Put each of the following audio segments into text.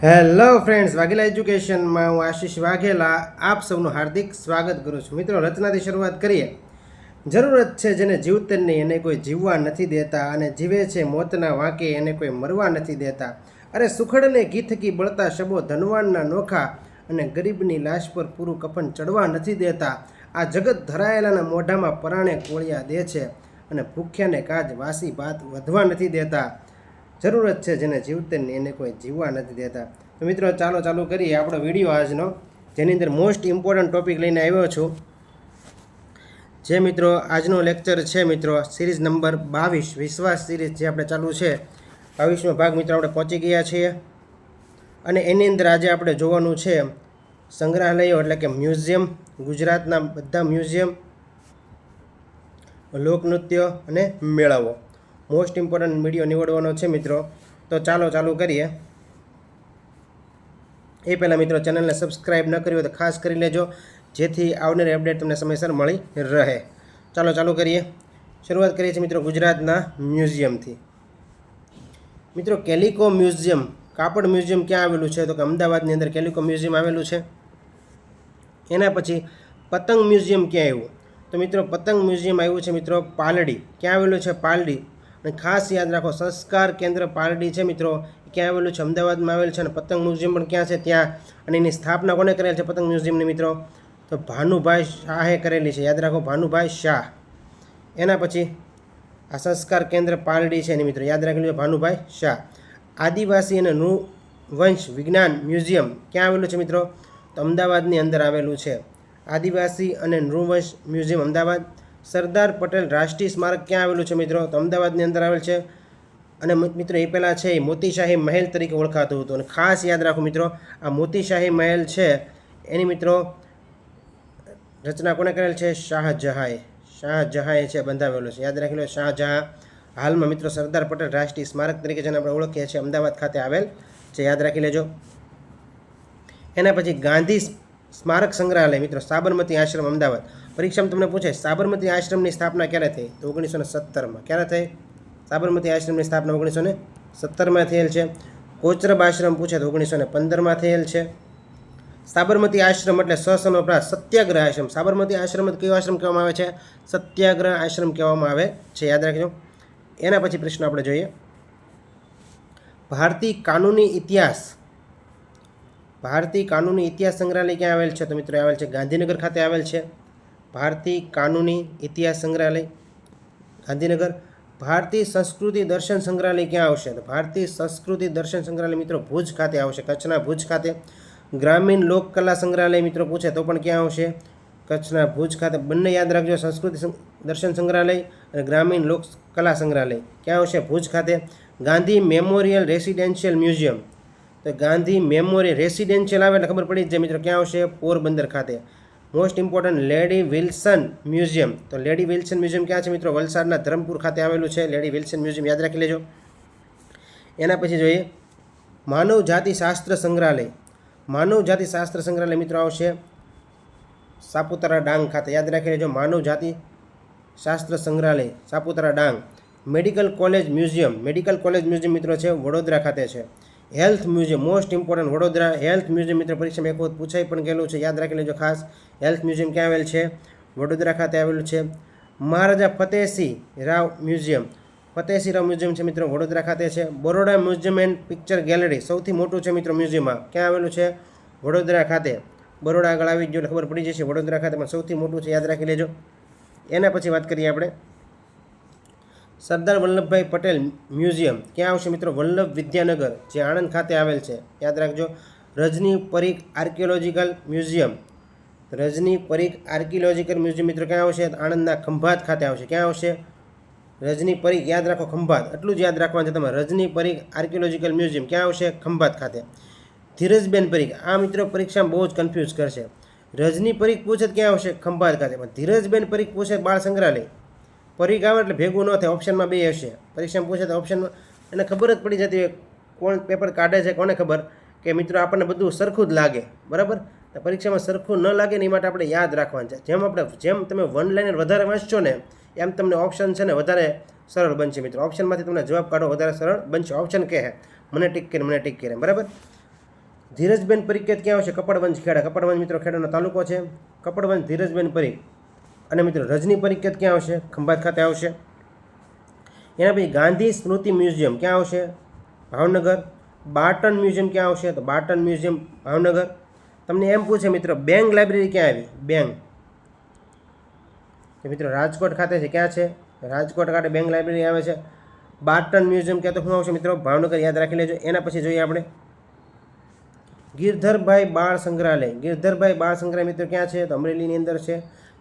Hello friends, Vaghela એજ્યુકેશનમાં હું આશીષ વાઘેલા આપ સૌનું હાર્દિક સ્વાગત કરું છું. મિત્રો, રચનાથી શરૂઆત કરીએ. જરૂરત છે જેને જીવતરની એને કોઈ જીવવા નથી દેતા, અને જીવે છે મોતના વાંકે એને કોઈ મરવા નથી દેતા. અરે સુખડને ઘી થકી બળતા શબો ધનવાનના નોખા, અને ગરીબની લાશ પર પૂરું કફન ચડવા નથી દેતા. આ જગત ધરાયેલાના મોઢામાં પરાણે કોળિયા દે છે, અને ભૂખ્યાને કાજ વાસી ભાત વધવા નથી દેતા. જરૂરત છે જેને જીવતરની એને કોઈ જીવવા નથી દેતા. તો મિત્રો, ચાલુ કરીએ આપણો વિડીયો આજનો, જેની અંદર મોસ્ટ ઇમ્પોર્ટન્ટ ટોપિક લઈને આવ્યો છું. જે મિત્રો આજનો લેક્ચર છે મિત્રો, સિરીઝ નંબર 22 વિશ્વાસ સિરીઝ જે આપણે ચાલુ છે, 22મો ભાગ મિત્રો આપણે પહોંચી ગયા છીએ. અને એની અંદર આજે આપણે જોવાનું છે સંગ્રહાલયો એટલે કે મ્યુઝિયમ, ગુજરાતના બધા મ્યુઝિયમ, લોકનૃત્ય અને મેળાઓ. મોસ્ટ ઇમ્પોર્ટન્ટ વિડીયો નીવડવાનો છે મિત્રો. તો ચાલુ કરીએ. એ પહેલાં મિત્રો, ચેનલને સબસ્ક્રાઈબ ન કરી હોય તો ખાસ કરી લેજો, જેથી આવનારી અપડેટ તમને સમયસર મળી રહે. ચાલુ કરીએ. શરૂઆત કરીએ છીએ મિત્રો ગુજરાતના મ્યુઝિયમથી. મિત્રો, કેલિકો મ્યુઝિયમ, કાપડ મ્યુઝિયમ ક્યાં આવેલું છે? તો કે અમદાવાદની અંદર કેલિકો મ્યુઝિયમ આવેલું છે. એના પછી પતંગ મ્યુઝિયમ ક્યાં આવ્યું? તો મિત્રો, પતંગ મ્યુઝિયમ આવ્યું છે મિત્રો પાલડી. ક્યાં આવેલું છે? પાલડી. અને ખાસ યાદ રાખો, સંસ્કાર કેન્દ્ર પાલડી છે મિત્રો, ક્યાં આવેલું છે? અમદાવાદમાં આવેલું છે. અને પતંગ મ્યુઝિયમ પણ ક્યાં છે? ત્યાં. અને એની સ્થાપના કોને કરેલ છે પતંગ મ્યુઝિયમની મિત્રો? તો ભાનુભાઈ શાહે કરેલી છે. યાદ રાખો, ભાનુભાઈ શાહ. એના પછી આ સંસ્કાર કેન્દ્ર પાલડી છે એની મિત્રો, યાદ રાખેલું છે ભાનુભાઈ શાહ. આદિવાસી અને નૃવંશ વિજ્ઞાન મ્યુઝિયમ ક્યાં આવેલું છે મિત્રો? તો અમદાવાદની અંદર આવેલું છે. આદિવાસી અને નૃવંશ મ્યુઝિયમ અમદાવાદ. સરદાર પટેલ રાષ્ટ્રીય સ્મારક ક્યાં આવેલું છે મિત્રો? તો અમદાવાદની અંદર આવેલ છે. અને મિત્રો, એ પહેલાં છે એ મોતીશાહી મહેલ તરીકે ઓળખાતું હતું. અને ખાસ યાદ રાખો મિત્રો, આ મોતીશાહી મહેલ છે એની મિત્રો રચના કોને કરેલ છે? શાહજહાંએ છે બંધાવેલો છે. યાદ રાખી લો, શાહજહાં. હાલમાં મિત્રો સરદાર પટેલ રાષ્ટ્રીય સ્મારક તરીકે જેને આપણે ઓળખીએ છીએ, અમદાવાદ ખાતે આવેલ છે. યાદ રાખી લેજો. એના પછી ગાંધી સ્મારક સંગ્રહાલય મિત્રો, સાબરમતી આશ્રમ અમદાવાદ. પરીક્ષામાં તમને પૂછે સાબરમતી આશ્રમની સ્થાપના ક્યારે થઈ? તો 1917માં. ક્યારે થઈ? સાબરમતી આશ્રમની સ્થાપના 1917માં થયેલ છે. કોચરબ આશ્રમ પૂછે તો 1915માં થયેલ છે. સાબરમતી આશ્રમ એટલે સહસનો વપરાશ સત્યાગ્રહ આશ્રમ. સાબરમતી આશ્રમ કયો આશ્રમ કહેવામાં આવે છે? સત્યાગ્રહ આશ્રમ કહેવામાં આવે છે. યાદ રાખજો. એના પછી પ્રશ્ન આપણે જોઈએ. ભારતીય કાનૂની ઇતિહાસ. ભારતીય કાનૂની ઇતિહાસ સંગ્રહાલય ક્યાં આવેલ છે? તો મિત્રો આવેલ છે ગાંધીનગર ખાતે આવેલ છે. ભારતીય કાનૂની ઇતિહાસ સંગ્રહાલય ગાંધીનગર. ભારતીય સંસ્કૃતિ દર્શન સંગ્રહાલય ક્યાં આવશે? તો ભારતીય સંસ્કૃતિ દર્શન સંગ્રહાલય મિત્રો ભુજ ખાતે આવશે, કચ્છના ભુજ ખાતે. ગ્રામીણ લોકકલા સંગ્રહાલય મિત્રો પૂછે તો પણ ક્યાં આવશે? કચ્છના ભુજ ખાતે. બંને યાદ રાખજો, સંસ્કૃતિ દર્શન સંગ્રહાલય અને ગ્રામીણ લોકકલા સંગ્રહાલય ક્યાં આવશે? ભુજ ખાતે. ગાંધી મેમોરિયલ રેસિડેન્શિયલ મ્યુઝિયમ, તો ગાંધી મેમોરિયલ રેસિડેન્શિયલ આવે એટલે ખબર પડી જ જાય મિત્રો, ક્યાં આવશે? પોરબંદર ખાતે. Most important lady Wilson museum, તો લેડી વિલ્સન મ્યુઝિયમ ક્યાં છે મિત્રો? વલસાડના ધરમપુર ખાતે આવેલું છે લેડી વિલ્સન મ્યુઝિયમ. યાદ રાખી લેજો. એના પછી જોઈએ માનવ જાતિ શાસ્ત્ર સંગ્રહાલય. માનવ જાતિ શાસ્ત્ર સંગ્રહાલય મિત્રો આવશે સાપુતારા ડાંગ ખાતે. યાદ રાખી લેજો, માનવ જાતિ શાસ્ત્ર સંગ્રહાલય Saputara Dang. Medical college museum, medical college museum મિત્રો છે વડોદરા ખાતે છે. Health museum, most important Vadodara health museum મિત્રો પરીક્ષામાં એક વખત પૂછાઈ પણ ગયેલું છે. યાદ રાખી લેજો ખાસ. હેલ્થ મ્યુઝિયમ ક્યાં આવેલ છે? વડોદરા ખાતે આવેલું છે. મહારાજા ફતેહસિંહ રાવ મ્યુઝિયમ, ફતેહસિંહ રાવ મ્યુઝિયમ છે મિત્રો વડોદરા ખાતે છે. Baroda museum and picture gallery સૌથી મોટું છે મિત્રો મ્યુઝિયમમાં, ક્યાં આવેલું છે? વડોદરા ખાતે. બરોડા આગળ આવી ગયું એટલે ખબર પડી જશે, વડોદરા ખાતે પણ સૌથી મોટું છે. યાદ રાખી લેજો. એના પછી વાત કરીએ આપણે સરદાર વલ્લભભાઈ પટેલ મ્યુઝિયમ ક્યાં આવશે મિત્રો? વલ્લભ વિદ્યાનગર જે આણંદ ખાતે આવેલ છે. યાદ રાખજો. રજની પરીખ આર્કિયોલોજીકલ મ્યુઝિયમ, રજની પરીખ આર્કિયોલોજીકલ મ્યુઝિયમ મિત્રો ક્યાં આવશે? આણંદના ખંભાત ખાતે આવશે. ક્યાં આવશે? રજની પરીખ, યાદ રાખો ખંભાત, એટલું જ યાદ રાખવાનું છે તમારે. રજની પરીખ આર્કિયોલોજીકલ મ્યુઝિયમ ક્યાં આવશે? ખંભાત ખાતે. ધીરજબેન પરીખ, આ મિત્રો પરીક્ષામાં બહુ જ કન્ફ્યુઝ કરશે. રજની પરીખ પૂછે ક્યાં આવશે? ખંભાત ખાતે. પણ ધીરજબેન પરીખ પૂછે બાળ સંગ્રહાલય. પરીખ આવે એટલે ભેગું ન થાય, ઓપ્શનમાં બે હશે. પરીક્ષામાં પૂછે તો ઓપ્શનમાં એને ખબર જ પડી જતી હોય કોણ પેપર કાઢે છે, કોને ખબર કે મિત્રો આપણને બધું સરખું જ લાગે, બરાબર. તો પરીક્ષામાં સરખું ન લાગે ને એ માટે આપણે યાદ રાખવાનું છે. જેમ તમે વન લાઇનર વધારે વાંચશો ને એમ તમને ઓપ્શન છે ને વધારે સરળ બનશે મિત્રો. ઓપ્શનમાંથી તમને જવાબ કાઢો વધારે સરળ બનશે. ઓપ્શન કહે મને ટીક કરીને, બરાબર. ધીરજબેન પરીખ ક્યાં આવશે? કપડવંજ ખેડા. કપડવંજ મિત્રો ખેડાનો તાલુકો છે. કપડવંજ ધીરજબેન પરીખ. અને મિત્રો રજની પરીખ ક્યાં આવશે? ખંભાત ખાતે આવશે. એના પછી ગાંધી સ્મૃતિ મ્યુઝિયમ ક્યાં આવશે? ભાવનગર. બાર્ટન મ્યુઝિયમ ક્યાં આવશે? તો બાર્ટન મ્યુઝિયમ ભાવનગર. તમને એમ પૂછે મિત્રો બેંગ લાઇબ્રેરી ક્યાં આવી? બેંગ મિત્રો રાજકોટ ખાતે છે. ક્યાં છે? રાજકોટ ખાતે બેંગ લાઇબ્રેરી આવે છે. બાર્ટન મ્યુઝિયમ ક્યાં તો શું આવશે મિત્રો? ભાવનગર. યાદ રાખી લેજો. એના પછી જોઈએ આપણે ગિરધરભાઈ બાળ સંગ્રહાલય. ગિરધરભાઈ બાળ સંગ્રહાલય મિત્રો ક્યાં છે? તો અમરેલીની અંદર છે.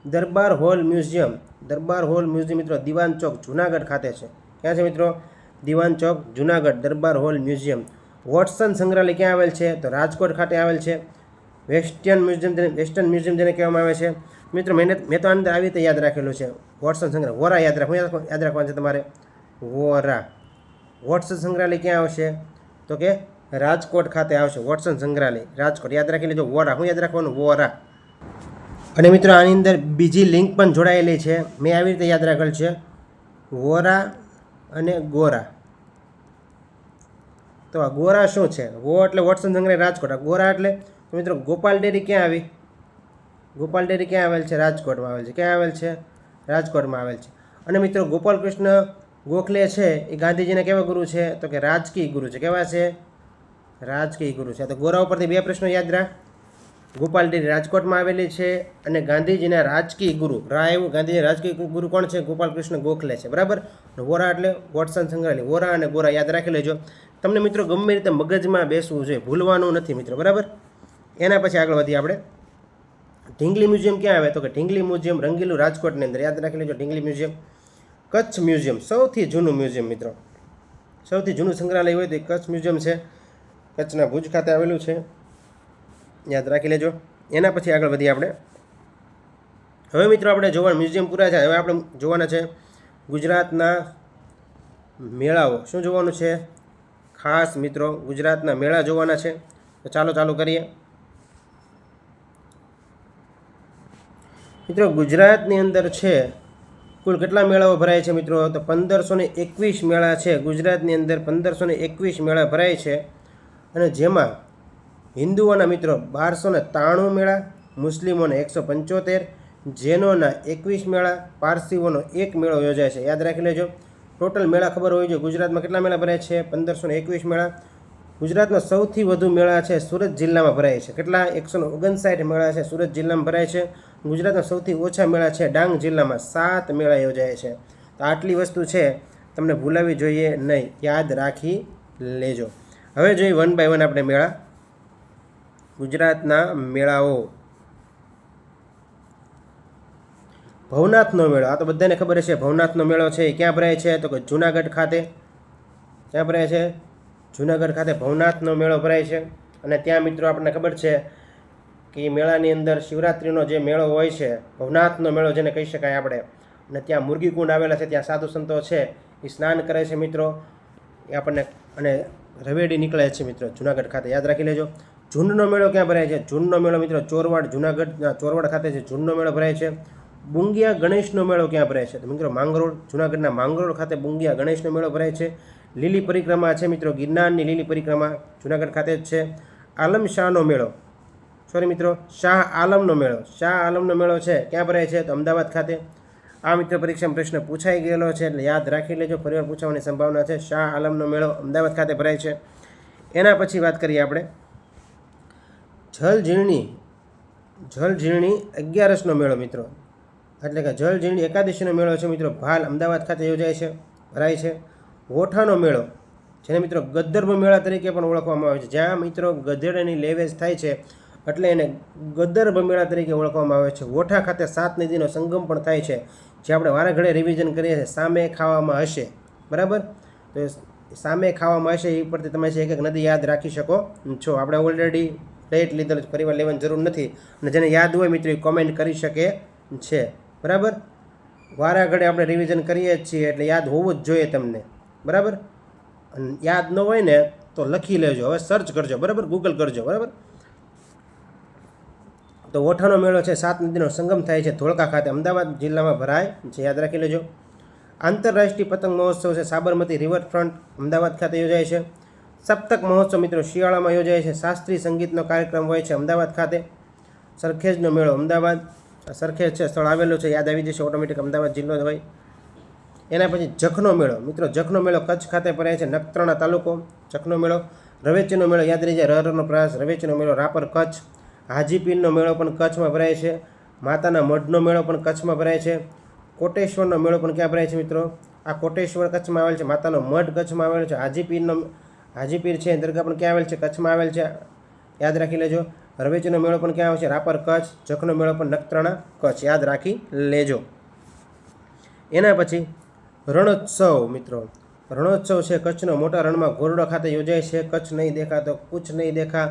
દરબાર હોલ મ્યુઝિયમ. દરબાર હોલ મ્યુઝિયમ મિત્રો દિવાન ચોક જુનાગઢ ખાતે છે. ક્યાં છે મિત્રો? દિવાન ચોક જુનાગઢ. દરબાર હોલ મ્યુઝિયમ. વોટસન સંગ્રહાલય ક્યાં આવેલ છે? તો રાજકોટ ખાતે આવેલ છે. વેસ્ટર્ન મ્યુઝિયમ જેને કહેવામાં આવે છે. મિત્રો મેં તો આની અંદર આવી રીતે યાદ રાખેલું છે. વોટસન સંગ્રહાલય વોરા યાદ રાખવાનું છે તમારે. વોરા. વોટસન સંગ્રહાલય ક્યાં આવશે? તો કે રાજકોટ ખાતે આવશે. વોટસન સંગ્રહાલય રાજકોટ. યાદ રાખી લેજો. વોરા. શું યાદ રાખવાનું? વોરા. અને મિત્રો આની અંદર બીજી લિંક પણ જોડાયેલી છે. મેં આવી રીતે યાદ રાખેલ છે. વોરા અને ગોરા. તો આ ગોરા શું છે? વો એટલે વોટસન સંગ્રહાલય રાજકોટ. આ ગોરા એટલે મિત્રો ગોપાલ ડેરી ક્યાં આવી? ગોપાલ ડેરી ક્યાં આવેલ છે? રાજકોટમાં આવેલ છે. ક્યાં આવેલ છે? રાજકોટમાં આવેલ છે. અને મિત્રો ગોપાલ કૃષ્ણ ગોખલે છે એ ગાંધીજીના કેવા ગુરુ છે? તો કે રાજકીય ગુરુ છે. કેવા છે? રાજકીય ગુરુ છે. તો ગોરા ઉપરથી બે પ્રશ્નો યાદ રાખ. ગોપાલ ડેરી રાજકોટમાં આવેલી છે અને ગાંધીજીના રાજકીય ગુરુ એવું ગાંધીજીના રાજકીય ગુરુ કોણ છે? ગોપાલ કૃષ્ણ ગોખલે છે. બરાબર. વોરા એટલે વોટસન સંગ્રહાલય. વોરા અને ગોરા યાદ રાખી લેજો. તમને મિત્રો ગમે રીતે મગજમાં બેસવું જોઈએ, ભૂલવાનું નથી મિત્રો. બરાબર. એના પછી આગળ વધીએ આપણે. ઢીંગલી મ્યુઝિયમ ક્યાં આવે? તો કે ઢીંગલી મ્યુઝિયમ રંગીલું રાજકોટની અંદર. યાદ રાખી લેજો ઢીંગલી મ્યુઝિયમ. કચ્છ મ્યુઝિયમ સૌથી જૂનું મ્યુઝિયમ મિત્રો. સૌથી જૂનું સંગ્રહાલય હોય તો એ કચ્છ મ્યુઝિયમ છે. કચ્છના ભુજ ખાતે આવેલું છે. યાદ રાખી લેજો. એના પછી આગળ વધીએ આપણે. હવે મિત્રો આપણે જોવાના મ્યુઝિયમ પૂરા છે. હવે આપણે જોવાના છે ગુજરાતના મેળાઓ. શું જોવાનું છે? ખાસ મિત્રો ગુજરાતના મેળા જોવાના છે. તો ચાલુ કરીએ. મિત્રો ગુજરાતની અંદર છે કુલ કેટલા મેળાઓ ભરાય છે મિત્રો? તો 1521 મેળા છે. ગુજરાતની અંદર 1521 મેળા ભરાય છે. અને જેમાં હિન્દુઓના મિત્રો 1293 મેળા, મુસ્લિમોના 175, જૈનોના 21 મેળા, પારસીઓનો 1 મેળો યોજાય છે. યાદ રાખી લેજો. ટોટલ મેળા ખબર હોવી જોઈએ. ગુજરાતમાં કેટલા મેળા ભરાય છે? 1521 મેળા. ગુજરાતના સૌથી વધુ મેળા છે સુરત જિલ્લામાં ભરાય છે. કેટલા? 159 મેળા છે સુરત જિલ્લામાં ભરાય છે. ગુજરાતના સૌથી ઓછા મેળા છે ડાંગ જિલ્લામાં. 7 મેળા યોજાય છે. તો આટલી વસ્તુ છે તમને ભૂલાવી જોઈએ નહીં. યાદ રાખી લેજો. હવે જોઈએ 1 બાય 1 આપણે મેળા. ગુજરાતના મેળાઓ. ભવનાથનો મેળો. આ તો બધાને ખબર છે. ભવનાથનો મેળો છે એ ક્યાં ભરાય છે? તો કે જુનાગઢ ખાતે. ક્યાં ભરાય છે? જુનાગઢ ખાતે ભવનાથનો મેળો ભરાય છે. અને ત્યાં મિત્રો આપણને ખબર છે કે એ મેળાની અંદર શિવરાત્રિનો જે મેળો હોય છે, ભવનાથનો મેળો જેને કહી શકાય આપણે. અને ત્યાં મુરગી કુંડ આવેલા છે. ત્યાં સાધુ સંતો છે એ સ્નાન કરે છે મિત્રો. એ આપણને અને રવેડી નીકળે છે મિત્રો જુનાગઢ ખાતે. યાદ રાખી લેજો. ઝુંડનો મેળો ક્યાં ભરાય છે? ઝુંડનો મેળો મિત્રો ચોરવાડ જુનાગઢના ચોરવાડ ખાતે છે. ઝુંડનો મેળો ભરાય છે. બુંગિયા ગણેશનો મેળો ક્યાં ભરાય છે? તો મિત્રો માંગરોળ જુનાગઢના માંગરોળ ખાતે બુંગિયા ગણેશનો મેળો ભરાય છે. લીલી પરિક્રમા છે મિત્રો ગિરનારની લીલી પરિક્રમા જુનાગઢ ખાતે જ છે. આલમ શાહનો મેળો મિત્રો શાહ આલમનો મેળો. શાહ આલમનો મેળો છે ક્યાં ભરાય છે? તો અમદાવાદ ખાતે. આ મિત્ર પરીક્ષામાં પ્રશ્ન પૂછાઈ ગયેલો છે એટલે યાદ રાખી લેજો. ફરીવાર પૂછવાની સંભાવના છે. શાહ આલમનો મેળો અમદાવાદ ખાતે ભરાય છે. એના પછી વાત કરીએ આપણે જલઝીલણી 11સનો મેળો મિત્રો. એટલે કે જલઝીલણી એકાદશીનો મેળો છે મિત્રો. ભાલ અમદાવાદ ખાતે યોજાય છે, ભરાય છે. ઓઠાનો મેળો જેને મિત્રો ગદ્દર્ભ મેળા તરીકે પણ ઓળખવામાં આવે છે. જ્યાં મિત્રો ગધેડાની લેવેચ થાય છે એટલે એને ગદ્દર્ભ મેળા તરીકે ઓળખવામાં આવે છે. ઓઠા ખાતે 7 નદીનો સંગમ પણ થાય છે. જે આપણે વારે ઘડે રિવિઝન કરીએ છીએ. સામે ખાવામાં હશે. બરાબર. તો સામે ખાવામાં હશે એ પરથી તમે એક એક નદી યાદ રાખી શકો છો. આપણે ઓલરેડી ડેટ લીધેલ, ફરીવાર લેવાની જરૂર નથી. અને જેને યાદ હોય મિત્રો એ કોમેન્ટ કરી શકે છે. બરાબર. વારા ઘડે આપણે રિવિઝન કરીએ જ છીએ એટલે યાદ હોવું જ જોઈએ તમને. બરાબર. અને યાદ ન હોય ને તો લખી લેજો. હવે સર્ચ કરજો. બરાબર. ગૂગલ કરજો. બરાબર. તો ઓઠાનો મેળો છે 7 નદીનો સંગમ થાય છે ધોળકા ખાતે અમદાવાદ જિલ્લામાં ભરાય છે. યાદ રાખી લેજો. આંતરરાષ્ટ્રીય પતંગ મહોત્સવ છે સાબરમતી રિવરફ્રન્ટ અમદાવાદ ખાતે યોજાય છે. સપ્તક મહોત્સવ મિત્રો શિયાળામાં યોજાય છે. શાસ્ત્રીય સંગીતનો કાર્યક્રમ હોય છે અમદાવાદ ખાતે. સરખેજનો મેળો અમદાવાદ, સરખેજ છે સ્થળ આવેલું છે, યાદ આવી જશે ઓટોમેટિક, અમદાવાદ જિલ્લો હોય. એના પછી જખનો મેળો મિત્રો, જખનો મેળો કચ્છ ખાતે ભરાય છે, નખત્રાણા તાલુકો. જખનો મેળો. રવેચીનો મેળો યાદ રહી જાય, રનો પ્રયાસ, રવેચીનો મેળો રાપર કચ્છ. હાજીપીરનો મેળો પણ કચ્છમાં ભરાય છે. માતાના મઢનો મેળો પણ કચ્છમાં ભરાય છે. કોટેશ્વરનો મેળો પણ ક્યાં ભરાય છે મિત્રો? આ કોટેશ્વર કચ્છમાં આવેલ છે. માતાનો મઢ કચ્છમાં આવેલો છે. હાજીપીર છે દરગાહ પણ ક્યાં આવેલ છે? કચ્છમાં આવેલ છે, યાદ રાખી લેજો. રવેચીનો મેળો પણ ક્યાં આવે છે? રાપર કચ્છ. જખનો મેળો પણ નખત્રાણા કચ્છ, યાદ રાખી લેજો. એના પછી રણોત્સવ મિત્રો, રણોત્સવ છે કચ્છનો મોટા રણમાં ઘોરડો ખાતે યોજાય છે. કચ્છ નહીં દેખા તો કુછ નહીં દેખા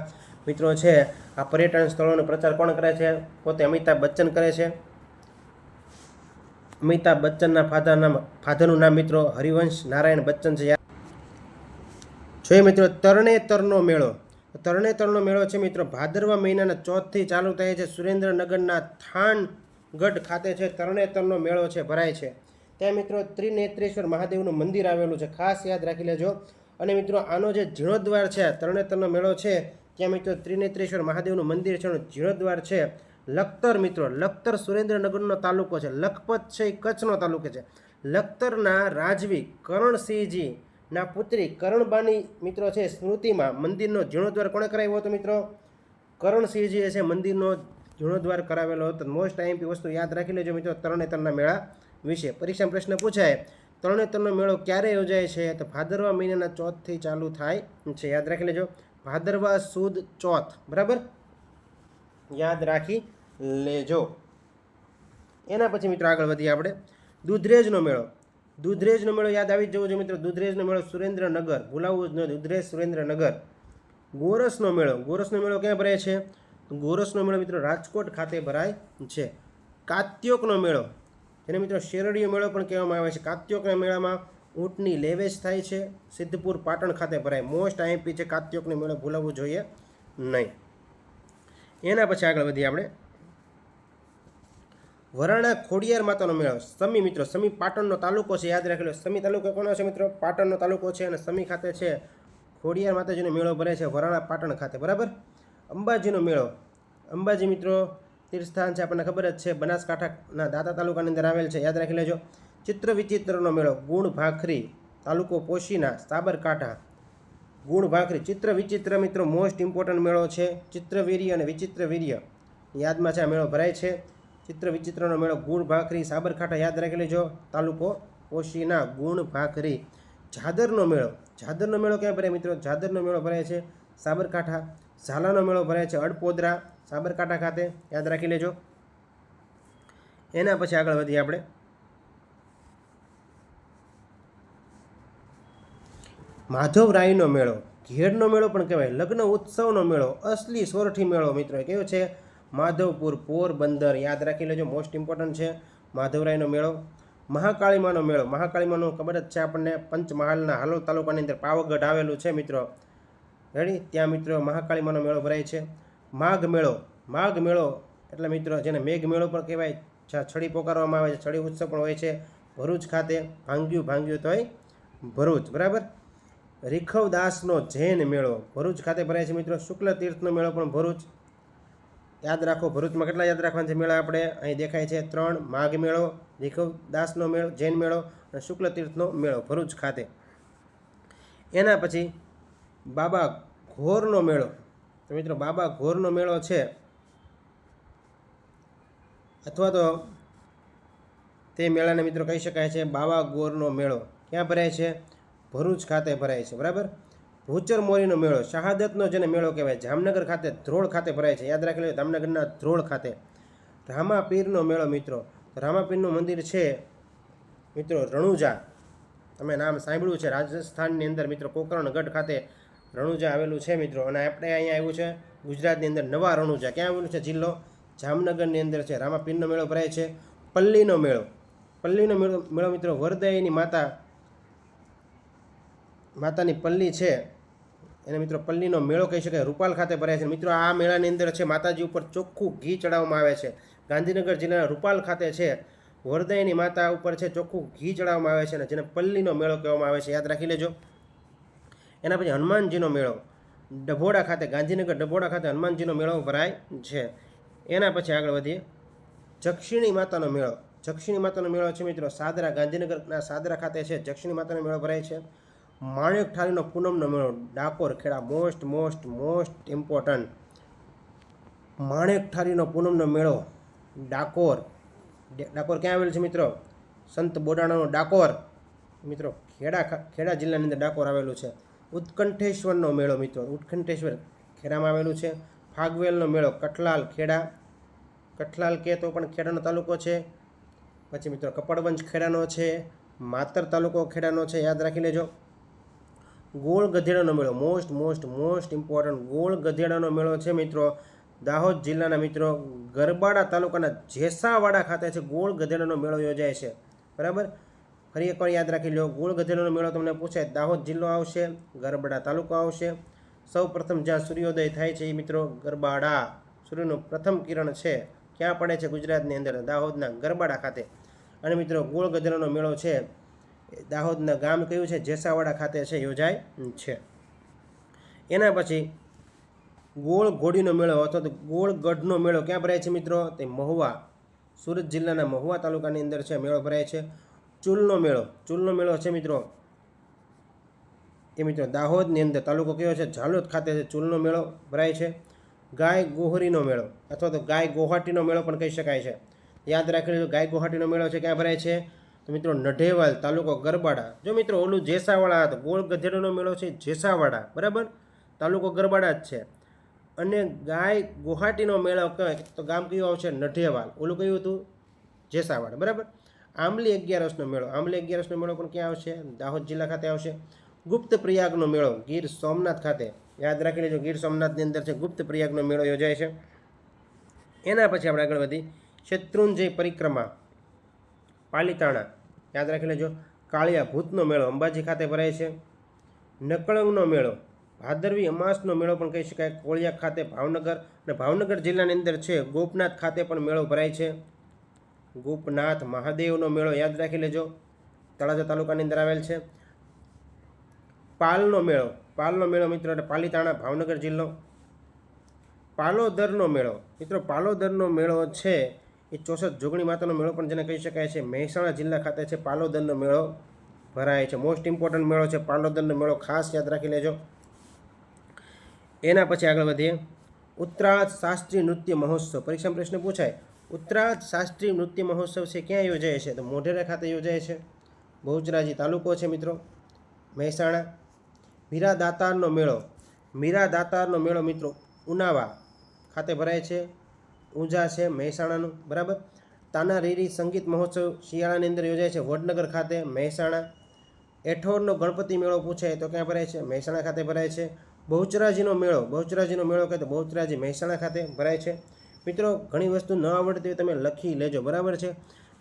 મિત્રો છે. આ પર્યટન સ્થળોનો પ્રચાર કોણ કરે છે? પોતે અમિતાભ બચ્ચન કરે છે. અમિતાભ બચ્ચનના ફાધરનું નામ મિત્રો હરિવંશ નારાયણ બચ્ચન છે. જોઈએ મિત્રો તરણેતરનો મેળો. તરણેતરનો મેળો છે મિત્રો ભાદરવા મહિનાના 4 થી ચાલુ થાય છે. સુરેન્દ્રનગરના થાનગઢ ખાતે છે તરણેતરનો મેળો છે, ભરાય છે. ત્યાં મિત્રો ત્રિનેત્રેશ્વર મહાદેવનું મંદિર આવેલું છે, ખાસ યાદ રાખી લેજો. અને મિત્રો આનો જે જીર્ણોદ્વાર છે, તરણેતરનો મેળો છે ત્યાં મિત્રો ત્રિનેત્રેશ્વર મહાદેવનું મંદિર છે, જીર્ણોદ્વાર છે. લખતર મિત્રો, લખતર સુરેન્દ્રનગરનો તાલુકો છે. લખપત છે એ કચ્છનો તાલુકો છે. લખતરના રાજવી કરણસિંહજી ના પુત્રી કરણબાની મિત્રો છે સ્મૃતિમાં મંદિરનો જીર્ણોદ્વાર કોણે કરાવ્યો હતો મિત્રો? કરણસિંહજીએ છે મંદિરનો જીર્ણોદ્વાર કરાવેલો હતો. મોસ્ટ આઈએમપી વસ્તુ યાદ રાખી લેજો મિત્રો તરણેતરના મેળા વિશે. પરીક્ષામાં પ્રશ્ન પૂછાય તરણેતરનો મેળો ક્યારે યોજાય છે? તો ભાદરવા મહિનાના 4 થી ચાલુ થાય છે, યાદ રાખી લેજો. ભાદરવા સુદ ચોથ, બરાબર, યાદ રાખી લેજો. એના પછી મિત્રો આગળ વધીએ આપણે. દુધરેજનો મેળો. દુધરેજનો મેળો યાદ આવી જ જવો જોઈએ મિત્રો. દુધરેજનો મેળો સુરેન્દ્રનગર, ભૂલાવવું જ ન. દુધરેજ સુરેન્દ્રનગર. ગોરસનો મેળો. ગોરસનો મેળો ક્યાં ભરાય છે? ગોરસનો મેળો મિત્રો રાજકોટ ખાતે ભરાય છે. કાત્યોકનો મેળો, જેને મિત્રો શેરડીયો મેળો પણ કહેવામાં આવે છે. કાત્યોકના મેળામાં ઊંટની લેવેચ થાય છે. સિદ્ધપુર પાટણ ખાતે ભરાય. મોસ્ટ આઈએમપી છે કાત્યોકનો મેળો, ભૂલાવવું જોઈએ નહીં. એના પછી આગળ વધીએ આપણે. વરાણા ખોડિયાર માતાનો મેળો. સમી મિત્રો, સમી પાટણનો તાલુકો છે, યાદ રાખી લો. સમી તાલુકો કોનો છે મિત્રો? પાટણનો તાલુકો છે. અને સમી ખાતે છે ખોડિયાર માતાજીનો મેળો ભરાય છે વરાણા પાટણ ખાતે, બરાબર. અંબાજીનો મેળો. અંબાજી મિત્રો તીર્થસ્થાન છે, આપણને ખબર જ છે, બનાસકાંઠાના દાંતા તાલુકાની અંદર આવેલ છે, યાદ રાખી લેજો. ચિત્ર વિચિત્રનો મેળો. ગુણ ભાખરી, તાલુકો પોશીના, સાબરકાંઠા. ગુણ ભાખરી. ચિત્ર વિચિત્ર મિત્રો મોસ્ટ ઇમ્પોર્ટન્ટ મેળો છે. ચિત્રવીર્ય અને વિચિત્ર વીર્ય યાદમાં છે આ મેળો ભરાય છે. ચિત્ર વિચિત્રનો મેળો ગુણ ભાખરી, સાબરકાંઠા, યાદ રાખી લેજો. તાલુકો પોશીના, ગુણ ભાખરી. ઝાદરનો મેળો. ઝાદરનો મેળો ક્યાં ભરાય મિત્રો? ઝાદરનો મેળો ભરાય છે સાબરકાંઠા. ઝાલાનો મેળો ભરાય છે અડપોદરા, સાબરકાંઠા ખાતે, યાદ રાખી લેજો. એના પછી આગળ વધીએ આપણે. માધવરાયનો મેળો. ઘેડનો મેળો પણ કહેવાય. લગ્ન ઉત્સવનો મેળો, અસલી સોરઠી મેળો મિત્રો કેવો છે? માધવપુર, પોરબંદર, યાદ રાખી લેજો. મોસ્ટ ઇમ્પોર્ટન્ટ છે માધવરાયનો મેળો. મહાકાળીમાનો મેળો. મહાકાળીમાનો ખબર જ છે આપણને, પંચમહાલના હાલોલ તાલુકાની અંદર પાવાગઢ આવેલું છે મિત્રો, રેડી. ત્યાં મિત્રો મહાકાળીમાનો મેળો ભરાય છે. માઘ મેળો. માઘ મેળો એટલે મિત્રો જેને મેઘ મેળો પણ કહેવાય, જ્યાં છડી પોકારવામાં આવે છે, છડી ઉત્સવ પણ હોય છે ભરૂચ ખાતે. ભાંગ્યું તોય ભરૂચ, બરાબર. રીખવદાસનો જૈન મેળો ભરૂચ ખાતે ભરાય છે મિત્રો. શુક્લ તીર્થનો મેળો પણ ભરૂચ, યાદ રાખો. ભરૂચમાં કેટલા યાદ રાખવાના છે મેળા આપણે? અહીં દેખાય છે 3. માઘ મેળો, રીખવદાસનો મેળો, જૈન મેળો અને શુક્લ તીર્થનો મેળો ભરૂચ ખાતે. એના પછી બાબા ઘોરનો મેળો. તો મિત્રો બાબા ઘોરનો મેળો છે, અથવા તો તે મેળાને મિત્રો કહી શકાય છે બાબા ગોરનો મેળો. ક્યાં ભરાય છે? ભરૂચ ખાતે ભરાય છે, બરાબર. ભૂચર મોરીનો મેળો. શહાદતનો જેને મેળો કહેવાય, જામનગર ખાતે, ધ્રોળ ખાતે ભરાય છે, યાદ રાખી લો. જામનગરના ધ્રોળ ખાતે. રામાપીરનો મેળો મિત્રો. રામાપીરનું મંદિર છે મિત્રો રણુજા, તમે નામ સાંભળ્યું છે, રાજસ્થાનની અંદર મિત્રો કોકરણગઢ ખાતે રણુજા આવેલું છે મિત્રો. અને આપણે અહીંયા આવ્યું છે ગુજરાતની અંદર નવા રણુજા. ક્યાં આવેલું છે? જિલ્લો જામનગરની અંદર છે. રામાપીરનો મેળો ભરાય છે. પલ્લીનો મેળો. પલ્લીનો મેળો મિત્રો વરદાયીની માતાની પલ્લી છે, એને મિત્રો પલ્લીનો મેળો કહી શકાય. રૂપાલ ખાતે ભરાય છે મિત્રો. આ મેળાની અંદર છે માતાજી ઉપર ચોખ્ખું ઘી ચડાવવામાં આવે છે. ગાંધીનગર જિલ્લાના રૂપાલ ખાતે છે વરદાયીની માતા ઉપર છે ચોખ્ખું ઘી ચડાવવામાં આવે છે, અને જેને પલ્લીનો મેળો કહેવામાં આવે છે, યાદ રાખી લેજો. એના પછી હનુમાનજીનો મેળો ડભોડા ખાતે, ગાંધીનગર ડભોડા ખાતે હનુમાનજીનો મેળો ભરાય છે. એના પછી આગળ વધીએ, જક્ષિણી માતાનો મેળો. જક્ષિણી માતાનો મેળો છે મિત્રો સાદરા, ગાંધીનગરના સાદરા ખાતે છે. જક્ષિણી માતાનો મેળો ભરાય છે. માણેક ઠારીનો પૂનમનો મેળો ડાકોર ખેડા, મોસ્ટ ઇમ્પોર્ટન્ટ. માણેક ઠારીનો પૂનમનો મેળો ડાકોર ક્યાં આવેલું છે મિત્રો? સંત બોડાણાનો ડાકોર મિત્રો ખેડા જિલ્લાની અંદર ડાકોર આવેલું છે. ઉત્કંઠેશ્વરનો મેળો મિત્રો, ઉત્કંઠેશ્વર ખેડામાં આવેલું છે. ફાગવેલનો મેળો કઠલાલ ખેડા, કઠલાલ કે તો પણ ખેડાનો તાલુકો છે. પછી મિત્રો કપડવંજ ખેડાનો છે. માતર તાલુકો ખેડાનો છે, યાદ રાખી લેજો. ગોળ ગધેડાનો મેળો મોસ્ટ ઇમ્પોર્ટન્ટ. ગોળ ગધેડાનો મેળો છે મિત્રો દાહોદ જિલ્લાના મિત્રો ગરબાડા તાલુકાના જેસાવાડા ખાતે છે. ગોળ ગધેડાનો મેળો યોજાય છે. બરાબર, ફરી એકવાર યાદ રાખી લો. ગોળ ગધેડાનો મેળો તમને પૂછાય, દાહોદ જિલ્લો આવશે, ગરબાડા તાલુકો આવશે. સૌ પ્રથમ જ્યાં સૂર્યોદય થાય છે એ મિત્રો ગરબાડા, સૂર્યનું પ્રથમ કિરણ છે ક્યાં પડે છે? ગુજરાતની અંદર દાહોદના ગરબાડા ખાતે. અને મિત્રો ગોળ ગધેડાનો મેળો છે દાહોદના ગામ કયું છે? જેસાવાડા ખાતે છે, યોજાય છે. એના પછી ગોળ ઘોડીનો મેળો અથવા તો ગોળ ગઢનો મેળો ક્યાં ભરાય છે મિત્રો? તે મહુવા, સુરત જિલ્લાના મહુવા તાલુકાની અંદર છે, મેળો ભરાય છે. ચૂલનો મેળો છે મિત્રો, એ મિત્રો દાહોદની અંદર, તાલુકો કયો છે? ઝાલોદ ખાતે છે. ચૂલનો મેળો ભરાય છે. ગાય ગોહરીનો મેળો અથવા તો ગાય ગોહાટીનો મેળો પણ કહી શકાય છે. યાદ રાખી લેજો, ગાય ગોહાટીનો મેળો છે ક્યાં ભરાય છે? તો મિત્રો નઢેવાલ તાલુકો ગરબાડા. જો મિત્રો ઓલું જેસાવાડા હતો, ગોળ ગધેડાનો મેળો છે જેસાવાડા, બરાબર, તાલુકો ગરબાડા જ છે. અને ગાય ગોહાટીનો મેળો કહે તો ગામ કયું આવશે? નઢેવાલ. ઓલું કયું હતું? જેસાવાડા, બરાબર. આંબલી 11નો મેળો, આંબલી 11નો મેળો પણ ક્યાં આવશે? દાહોદ જિલ્લા ખાતે આવશે. ગુપ્ત પ્રયાગનો મેળો ગીર સોમનાથ ખાતે, યાદ રાખી લેજો, ગીર સોમનાથની અંદર છે ગુપ્ત પ્રયાગનો મેળો યોજાય છે. એના પછી આપણે આગળ વધી, શત્રુંજય પરિક્રમા પાલીતાણા, યાદ રાખી લેજો. કાળિયા ભૂતનો મેળો અંબાજી ખાતે ભરાય છે. નકળંગનો મેળો ભાદરવી અમાસનો મેળો પણ કહી શકાય, કોળિયા ખાતે ભાવનગર. અને ભાવનગર જિલ્લાની અંદર છે ગોપનાથ ખાતે પણ મેળો ભરાય છે. ગોપનાથ મહાદેવનો મેળો યાદ રાખી લેજો, તળાજા તાલુકાની અંદર આવેલ છે. પાલનો મેળો મિત્રો એટલે પાલીતાણા, ભાવનગર જિલ્લો. પાલોદરનો મેળો મિત્રો, પાલોદરનો મેળો છે એ 64 જોગણી માતાનો મેળો પણ જેને કહી શકાય છે, મહેસાણા જિલ્લા ખાતે છે. પાલોદરનો મેળો ભરાય છે. મોસ્ટ ઇમ્પોર્ટન્ટ મેળો છે પાલોદરનો મેળો, ખાસ યાદ રાખી લેજો. એના પછી આગળ વધીએ, ઉત્તરાર્ધ શાસ્ત્રીય નૃત્ય મહોત્સવ. પરીક્ષામાં પ્રશ્ન પૂછાય, ઉત્તરાર્ધ શાસ્ત્રીય નૃત્ય મહોત્સવ છે ક્યાં યોજાય છે? તો મોઢેરા ખાતે યોજાય છે. બહુચરાજી તાલુકો છે મિત્રો, મહેસાણા. મીરા દાતારનો મેળો મિત્રો ઉનાવા ખાતે ભરાય છે, ઊંઝા છે મહેસાણાનું, બરાબર. તાના રીરી સંગીત મહોત્સવ શિયાળાની અંદર યોજાય છે, વડનગર ખાતે, મહેસાણા. એઠોરનો ગણપતિ મેળો પૂછાય તો ક્યાં ભરાય છે? મહેસાણા ખાતે ભરાય છે. બહુચરાજીનો મેળો કહે તો બહુચરાજી મહેસાણા ખાતે ભરાય છે. મિત્રો ઘણી વસ્તુ ન આવડતી હોય તમે લખી લેજો, બરાબર છે.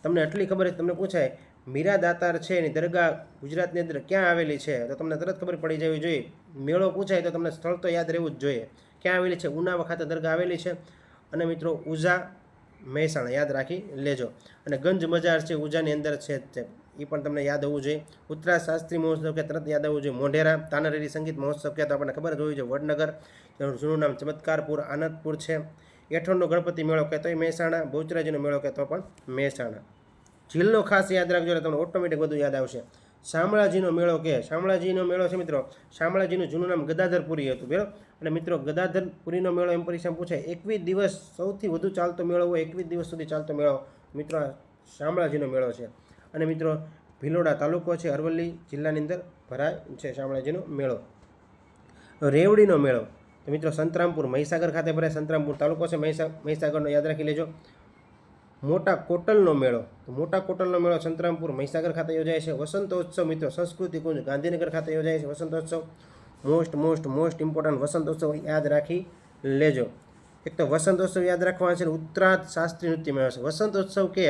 તમને આટલી ખબર છે, તમને પૂછાય મીરા દાતાર છે એની દરગાહ ગુજરાતની અંદર ક્યાં આવેલી છે? તો તમને તરત ખબર પડી જવી જોઈએ. મેળો પૂછાય તો તમને સ્થળ તો યાદ રહેવું જ જોઈએ. ક્યાં આવેલી છે? ઉનાવા ખાતે દરગાહ આવેલી છે. અને મિત્રો ઉઝા મહેસાણા યાદ રાખી લેજો. અને ગંજ બજાર છે ઉઝાની અંદર છે, એ પણ તમને યાદ હોવું જોઈએ. ઉત્તરા શાસ્ત્રી મહોત્સવ કે તરત યાદ આવવું જોઈએ. મોઢેરા. તાનારીરી સંગીત મહોત્સવ કે તો આપણને ખબર જ હોવી જોઈએ. વડનગર, જેનું જૂનું નામ ચમત્કારપુર, આનંદપુર છે. એઠોરનો ગણપતિ મેળો કહેતો એ મહેસાણા. બહુચરાજીનો મેળો કહેતો પણ મહેસાણા. જિલ્લો ખાસ યાદ રાખજો એટલે તમને ઓટોમેટિક બધું યાદ આવશે. શામળાજીનો મેળો શામળાજીનો મેળો છે મિત્રો, શામળાજીનું જૂનું નામ ગદાધરપુરી હતું, બરાબર. અને મિત્રો ગદાધરપુરીનો મેળો એમ પરીક્ષામાં પૂછાય, 21 દિવસ સૌથી વધુ ચાલતો મેળો હોય, 21 દિવસ સુધી ચાલતો મેળો મિત્રો શામળાજીનો મેળો છે. અને મિત્રો ભિલોડા તાલુકો છે, અરવલ્લી જિલ્લાની અંદર ભરાય છે શામળાજીનો મેળો. રેવડીનો મેળો તો મિત્રો સંતરામપુર મહીસાગર ખાતે ભરાય, સંતરામપુર તાલુકો છે મહીસાગરનો, યાદ રાખી લેજો. મોટા કોટલનો મેળો તો મોટા કોટલનો મેળો સંતરામપુર મહીસાગર ખાતે યોજાય છે. વસંતોત્સવ મિત્રો સંસ્કૃતિ કુંજ ગાંધીનગર ખાતે યોજાય છે. વસંતોત્સવ મોસ્ટ ઇમ્પોર્ટન્ટ વસંતોત્સવ યાદ રાખી લેજો. એક તો વસંતોત્સવ યાદ રાખવાનો છે, ઉત્તરાર્ધ શાસ્ત્રીય નૃત્ય મેળો છે. વસંતોત્સવ કે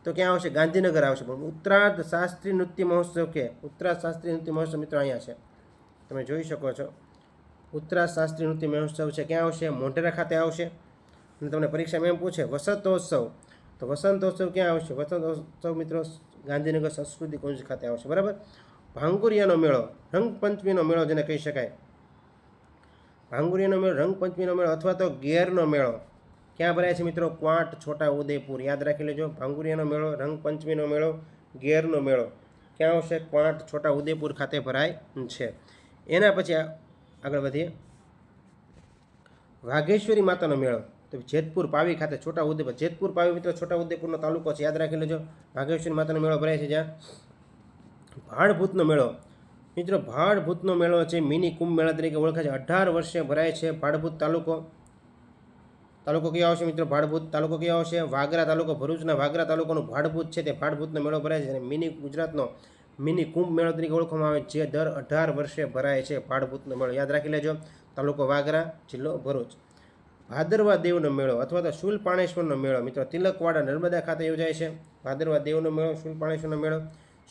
તો ક્યાં આવશે? ગાંધીનગર આવશે. પણ ઉત્તરાર્ધ શાસ્ત્રીય નૃત્ય મહોત્સવ કે ઉત્તરાર્ધ શાસ્ત્રીય નૃત્ય મહોત્સવ મિત્રો અહીંયા છે, તમે જોઈ શકો છો. ઉત્તરાર્ધ શાસ્ત્રીય નૃત્ય મહોત્સવ છે ક્યાં આવશે? મોઢેરા ખાતે આવશે. અને તમને પરીક્ષામાં એમ પૂછે વસંતોત્સવ તો વસંતોત્સવ ક્યાં આવશે? વસંતોત્સવ મિત્રો ગાંધીનગર સંસ્કૃતિ કુંજ ખાતે આવશે, બરાબર. ભાંગુરિયાનો મેળો, રંગપંચમીનો મેળો જેને કહી શકાય. ભાંગુરિયાનો મેળો, રંગપંચમીનો મેળો અથવા તો ગેરનો મેળો ક્યાં ભરાય છે મિત્રો? ક્વાંટ, છોટા ઉદેપુર. યાદ રાખી લેજો. ભાંગુરિયાનો મેળો, રંગપંચમીનો મેળો, ગેરનો મેળો ક્યાં આવશે? ક્વાંટ, છોટા ઉદેપુર ખાતે ભરાય છે. એના પછી આગળ વધીએ. વાઘેશ્વરી માતાનો મેળો તો જેતપુર પાવી ખાતે, છોટા ઉદેપુર. જેતપુર પાવી મિત્રો છોટા ઉદેપુરનો તાલુકો છે, યાદ રાખી લેજો. વાઘેશ્વરી માતાનો મેળો ભરાય છે જ્યાં. ભાડભૂતનો મેળો મિત્રો, ભાડભૂતનો મેળો છે મિની કુંભ મેળા તરીકે ઓળખાય છે. 18 વર્ષે ભરાય છે. ભાડભૂત તાલુકો કયો આવશે મિત્રો? ભાડભૂત તાલુકો કયો આવશે? વાગરા તાલુકો. ભરૂચના વાગરા તાલુકાનું ભાડભૂત છે તે ભાડભૂતનો મેળો ભરાય છે. અને મિની ગુજરાતનો મિની કુંભ મેળો તરીકે ઓળખવામાં આવે છે, જે દર 18 વર્ષે ભરાય છે. ભાડભૂતનો મેળો યાદ રાખી લેજો. તાલુકો વાગરા, જિલ્લો ભરૂચ. ભાદરવા દેવનો મેળો અથવા તો શૂલપાણેશ્વરનો મેળો મિત્રો તિલકવાડા નર્મદા ખાતે યોજાય છે. ભાદરવા દેવનો મેળો, શૂલપાણેશ્વરનો મેળો.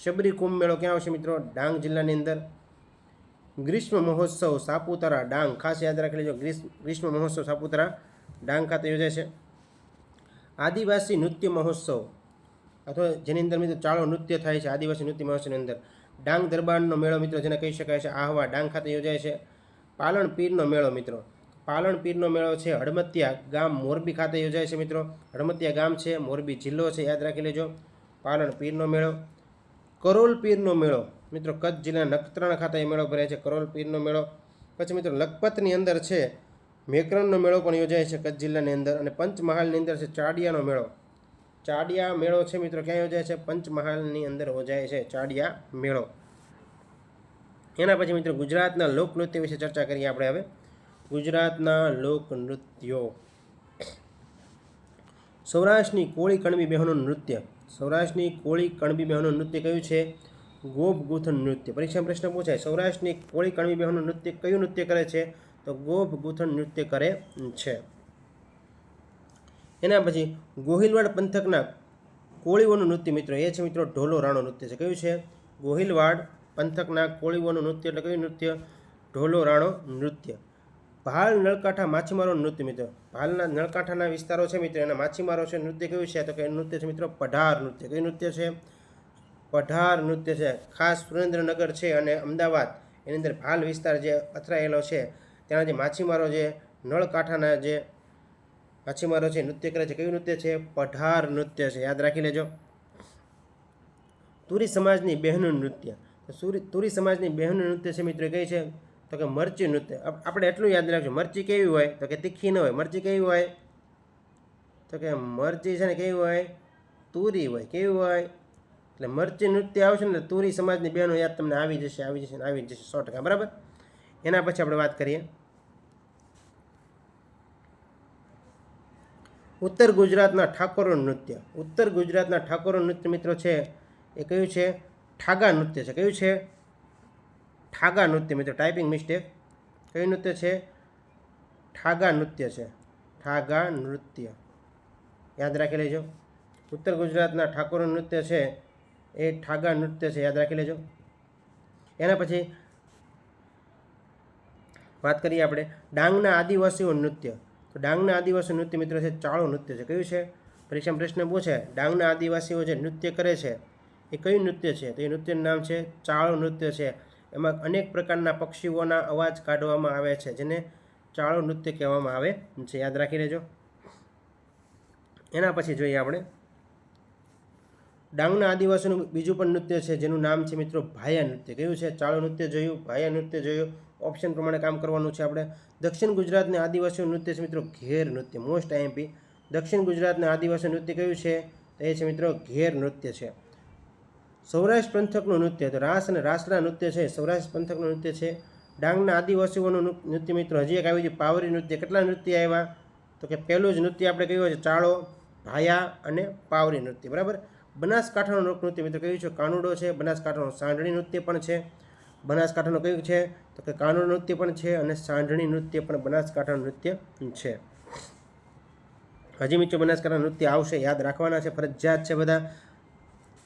શબરી કુંભ મેળો ક્યાં આવશે મિત્રો? ડાંગ જિલ્લાની અંદર. ગ્રીષ્મ મહોત્સવ સાપુતારા, ડાંગ. ખાસ યાદ રાખી લેજો. ગ્રીષ્મ મહોત્સવ સાપુતારા, ડાંગ ખાતે યોજાય છે. આદિવાસી નૃત્ય મહોત્સવ અથવા જેની અંદર મિત્રો ચાળો નૃત્ય થાય છે. આદિવાસી નૃત્ય મહોત્સવની અંદર ડાંગ દરબારનો મેળો મિત્રો જેને કહી શકાય છે આહવા, ડાંગ ખાતે યોજાય છે. પાલણ પીરનો મેળો મિત્રો, પાલણ પીરનો મેળો છે હડમતિયા ગામ, મોરબી ખાતે યોજાય છે મિત્રો. હડમતિયા ગામ છે, મોરબી જિલ્લો છે, યાદ રાખી લેજો. પાલણ પીરનો મેળો. કરોલ પીરનો મેળો મિત્રો કચ્છ જિલ્લાના નખત્રાણા ખાતે એ મેળો ભરાય છે. કરોલ પીરનો મેળો. પછી મિત્રો લખપતની અંદર છે મેકરણનો મેળો પણ યોજાય છે કચ્છ જિલ્લાની અંદર. અને પંચમહાલની અંદર છે ચાડિયાનો મેળો. ચાડિયા મેળો છે મિત્રો ક્યાં યોજાય છે? પંચમહાલની અંદર યોજાય છે ચાડિયા મેળો. એના પછી મિત્રો ગુજરાતના લોકનૃત્ય વિશે ચર્ચા કરીએ આપણે હવે. ગુજરાતના લોકનૃત્યો. સૌરાષ્ટ્રની કોળી કણબી બહેનોનું નૃત્ય. સૌરાષ્ટ્રની કોળી કણબી બહેનોનું નૃત્ય કયું છે? ગોપ ગૂંથણ નૃત્ય. પરીક્ષામાં પ્રશ્ન પૂછાય સૌરાષ્ટ્રની કોળી કણબી બહેનોનું નૃત્ય કયું નૃત્ય કરે છે? તો ગોપ ગૂંથણ નૃત્ય કરે છે. એના પછી ગોહિલવાડ પંથકના કોળીઓનું નૃત્ય મિત્રો એ છે મિત્રો ઢોલો રાણો નૃત્ય છે. કયું છે? ગોહિલવાડ પંથકના કોળીઓનું નૃત્ય એટલે કયું નૃત્ય? ઢોલો રાણો નૃત્ય. ભાલ નળકાંઠા માછીમારોનું નૃત્ય મિત્રો, ભાલના નળકાંઠાના વિસ્તારો છે મિત્રો એના માછીમારો છે નૃત્ય કયું છે? તો કે નૃત્ય છે મિત્રો પઢાર નૃત્ય. કયું નૃત્ય છે? પઢાર નૃત્ય છે. ખાસ સુરેન્દ્રનગર છે અને અમદાવાદ એની અંદર ભાલ વિસ્તાર જે અથડાયેલો છે ત્યાંના જે માછીમારો જે નળકાંઠાના જે માછીમારો છે નૃત્ય કરે છે. કયું નૃત્ય છે? પઢાર નૃત્ય છે, યાદ રાખી લેજો. તુરી સમાજની બહેનનું નૃત્ય. તુરી સમાજની બહેનનું નૃત્ય છે મિત્રો કઈ છે? તો કે મરચી નૃત્ય. આપણે એટલું યાદ રાખજો, મરચી કેવી હોય? તો કે તીખી ન હોય. મરચી કેવી હોય? તો કે મરચી છે ને કેવી હોય? તુરી હોય. કેવી હોય? એટલે મરચી નૃત્ય આવશે ને તુરી સમાજની બહેનો યાદ તમને આવી જશે 100%. બરાબર. એના પછી આપણે વાત કરીએ ઉત્તર ગુજરાતના ઠાકોરોનું નૃત્ય. ઉત્તર ગુજરાતના ઠાકોરોનું નૃત્ય મિત્રો છે એ કયું છે? ઠાગા નૃત્ય છે. કયું છે? ઠાગા નૃત્ય મિત્રો, ટાઈપિંગ મિસ્ટેક. કયું નૃત્ય છે? ઠાગા નૃત્ય છે. ઠાગા નૃત્ય યાદ રાખી લેજો. ઉત્તર ગુજરાતના ઠાકોરનું નૃત્ય છે એ ઠાગા નૃત્ય છે, યાદ રાખી લેજો. એના પછી વાત કરીએ આપણે ડાંગના આદિવાસીઓ નૃત્ય. તો ડાંગના આદિવાસી નૃત્ય મિત્રો છે ચાળો નૃત્ય છે. કયું છે? પરીક્ષામાં પ્રશ્ન પૂછે ડાંગના આદિવાસીઓ જે નૃત્ય કરે છે એ કયું નૃત્ય છે? તો એ નૃત્યનું નામ છે ચાળો નૃત્ય છે. એમાં અનેક પ્રકારના પક્ષીઓના અવાજ કાઢવામાં આવે છે જેને ચાળો નૃત્ય કહેવામાં આવે છે, યાદ રાખી લેજો. એના પછી જોઈએ આપણે ડાંગના આદિવાસીનું બીજું પણ નૃત્ય છે જેનું નામ છે મિત્રો ભાયા નૃત્ય. કયું છે? ચાળો નૃત્ય જોયું, ભાયા નૃત્ય જોયું. ઓપ્શન પ્રમાણે કામ કરવાનું છે આપણે. દક્ષિણ ગુજરાતના આદિવાસીઓ નૃત્ય છે મિત્રો ઘેર નૃત્ય. Most IMP. દક્ષિણ ગુજરાતના આદિવાસી નૃત્ય કયું છે? તો એ છે મિત્રો ઘેર નૃત્ય છે. સૌરાષ્ટ્ર પંથકનું નૃત્ય તો રાસ અને રાસડા નૃત્ય છે સૌરાષ્ટ્ર પંથકનું નૃત્ય છે. ડાંગના આદિવાસીઓનું નૃત્ય મિત્રો હજી એક આવ્યું છે પાવરી નૃત્ય. કેટલા નૃત્ય આવ્યા? તો કે પહેલું જ નૃત્ય આપણે કહ્યું છે ચાળો, ભાયા અને પાવરી નૃત્ય. બરાબર. બનાસકાંઠાનું લોકનૃત્ય મિત્રો કયું છે? કાનુડો છે. બનાસકાંઠાનું સાંઢણી નૃત્ય પણ છે. બનાસકાંઠાનું કયું છે? તો કે કાનુડો નૃત્ય પણ છે અને સાંઢણી નૃત્ય પણ બનાસકાંઠાનું નૃત્ય છે. હજી મિત્રો બનાસકાંઠા નૃત્ય આવશે, યાદ રાખવાના છે, ફરજિયાત છે બધા.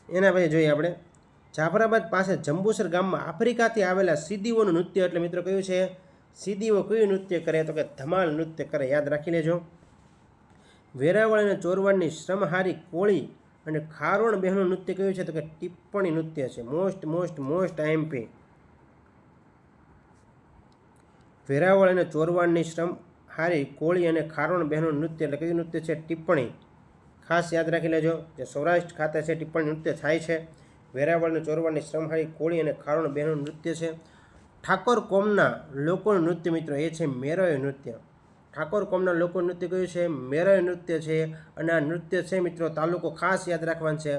એના પછી જોઈએ આપણે જાફરાબાદ પાસે જંબુસર ગામમાં આફ્રિકાથી આવેલા સીદીઓનું નૃત્ય. એટલે મિત્રો કયું છે? સીદીઓ કયું નૃત્ય કરે? તો કે ધમાલ નૃત્ય કરે, યાદ રાખી લેજો. વેરાવળ અને ચોરવાડની શ્રમહારી કોળી અને ખારોણ બહેનનું નૃત્ય કયું છે? તો કે ટિપ્પણી નૃત્ય છે. Most IMP. વેરાવળ અને ચોરવાડની શ્રમ હારી કોળી અને ખારોણ બહેનનું નૃત્ય એટલે કયું નૃત્ય છે? ટિપ્પણી. ખાસ યાદ રાખી લેજો. જે સૌરાષ્ટ્ર ખાતે છે ટિપ્પણી નૃત્ય થાય છે. વેરાવળ અને ચોરવાડની શ્રમહારી કોળી અને ખારોણ બહેનનું નૃત્ય છે. ઠાકોર કોમના લોકોનું નૃત્ય મિત્રો એ છે મેરય નૃત્ય. ઠાકોર કોમના લોકોનું નૃત્ય કયું છે? મેરય નૃત્ય છે. અને આ નૃત્ય છે મિત્રો તાલુકો ખાસ યાદ રાખવાનું છે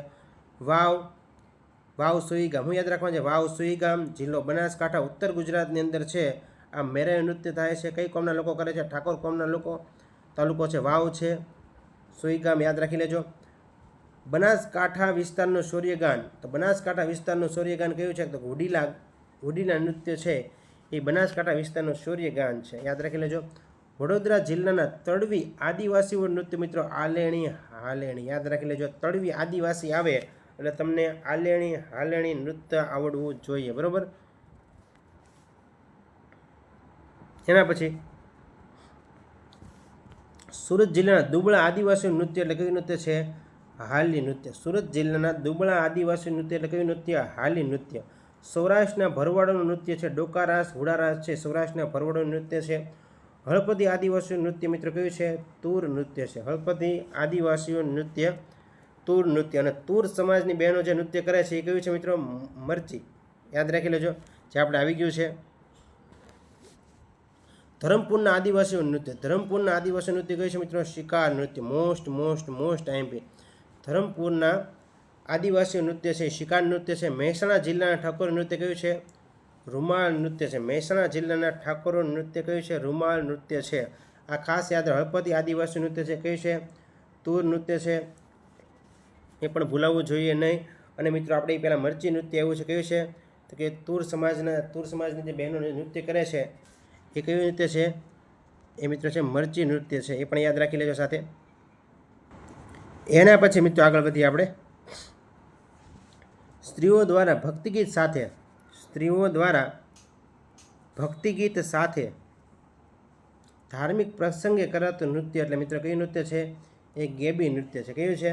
વાવ સુઈગામ. હું યાદ રાખવાનું છે? વાવ સુઈગામ, જિલ્લો બનાસકાંઠા, ઉત્તર ગુજરાતની અંદર છે આ મેરય નૃત્ય થાય છે. કઈ કોમના લોકો કરે છે? ઠાકોર કોમના લોકો. તાલુકો છે વાવ છે. સુઈગામ યાદ રાખી લેજો. બનાસકાંઠા વિસ્તારનું સૂર્યગાન. તો બનાસકાંઠા વિસ્તારનું સૂર્યગાન કયું છે? તો હુડીલા નૃત્ય છે એ બનાસકાંઠા વિસ્તારનું સૂર્યગાન છે. યાદ રાખી લેજો. વડોદરા જિલ્લાના તળવી આદિવાસીઓ નૃત્ય મિત્રો આલેણી હાલેણી. યાદ રાખી લેજો. તળવી આદિવાસી આવે એટલે તમને આલેણી હાલેણી નૃત્ય આવડવું જોઈએ. બરોબર. એના પછી સુરત જિલ્લાના દુબળા આદિવાસી નૃત્ય એટલે કયું નૃત્ય છે? હાલી નૃત્ય. સુરત જિલ્લાના દુબળા આદિવાસી નૃત્ય એટલે કયું નૃત્ય? હાલી નૃત્ય. સૌરાષ્ટ્રના ભરવાડોનું નૃત્ય છે ડોકારાસ હુડારાસ છે. સૌરાષ્ટ્રના ભરવાડોનું નૃત્ય છે. હળપતિ આદિવાસીઓ નૃત્ય મિત્રો કયું છે? તૂર નૃત્ય છે. હળપતિ આદિવાસીઓ નૃત્ય તૂર નૃત્ય. અને તૂર સમાજની બહેનો જે નૃત્ય કરે છે એ કયું છે મિત્રો? મરચી. યાદ રાખી લેજો. જે આપણે આવી ગયું છે. ધરમપુરના આદિવાસીઓ નૃત્ય. ધરમપુરના આદિવાસી નૃત્ય કયું છે મિત્રો? શિકાર નૃત્ય. Most IMP. ધરમપુરના આદિવાસી નૃત્ય છે શિકાર નૃત્ય છે. મહેસાણા જિલ્લાના ઠાકોર નૃત્ય કયું છે? રૂમાલ નૃત્ય છે. મહેસાણા જિલ્લાના ઠાકોરો નૃત્ય કયું છે? રૂમાલ નૃત્ય છે. આ ખાસ યાદ. હળપતિ આદિવાસી નૃત્ય છે કયું છે? તૂર નૃત્ય છે. એ પણ ભૂલાવવું જોઈએ નહીં. અને મિત્રો આપણે પહેલાં મરચી નૃત્ય એવું છે કયું છે? તો કે તૂર સમાજની જે બહેનો નૃત્ય કરે છે એ કયું નૃત્ય છે? એ મિત્રો છે મરચી નૃત્ય છે. એ પણ યાદ રાખી લેજો સાથે. એના પછી મિત્રો આગળ વધીએ આપણે. સ્ત્રીઓ દ્વારા ભક્તિગીત સાથે ધાર્મિક પ્રસંગે કરાતું નૃત્ય એટલે મિત્રો કયું નૃત્ય છે? એ ગેબી નૃત્ય છે. કયું છે?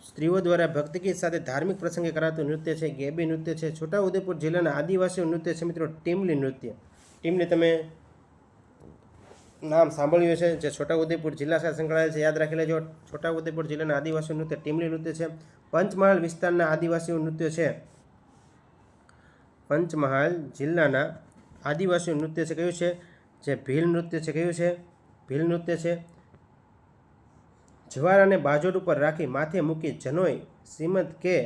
સ્ત્રીઓ દ્વારા ભક્તિગીત સાથે ધાર્મિક પ્રસંગે કરાતું નૃત્ય છે ગેબી નૃત્ય છે. છોટાઉદેપુર જિલ્લાના આદિવાસીઓ નૃત્ય છે મિત્રો ટીમલી નૃત્ય. ટીમલી તમે નામ સાંભળ્યું છે. જે છોટાઉદેપુર જિલ્લા સાથે સંકળાયેલ છે. યાદ રાખી લેજો. છોટાઉદેપુર જિલ્લાના આદિવાસીઓ નૃત્ય ટીમલી નૃત્ય છે. પંચમહાલ વિસ્તારના આદિવાસીઓ નૃત્ય છે. પંચમહાલ જિલ્લાના આદિવાસીઓ નૃત્ય છે કયું છે? જે ભીલ નૃત્ય છે. કયું છે? ભીલ નૃત્ય છે. જવારાને બાજોટ ઉપર રાખી માથે મૂકી જનોઈ શ્રીમદ કે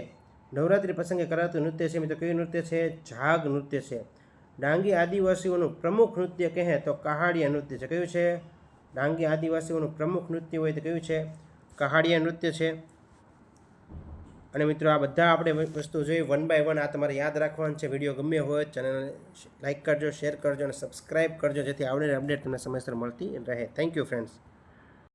નવરાત્રિ પ્રસંગે કરાતું નૃત્ય છે મિત્રો કયું નૃત્ય છે? જાગ નૃત્ય છે. ડાંગી આદિવાસીઓનું પ્રમુખ નૃત્ય કહે તો કહાડિયા નૃત્ય છે. કયું છે? ડાંગી આદિવાસીઓનું પ્રમુખ નૃત્ય હોય તો કયું છે? કહાડિયા નૃત્ય છે. અને મિત્રો આ બધા આપણે વસ્તુ જોઈ 1 by 1. આ તમારે યાદ રાખવાનું છે. વિડીયો ગમ્યો હોય ચેનલને લાઇક કરજો, શેર કરજો અને સબસ્ક્રાઈબ કરજો જેથી આવનારી અપડેટ તમને સમયસર મળતી રહે. Thank you friends.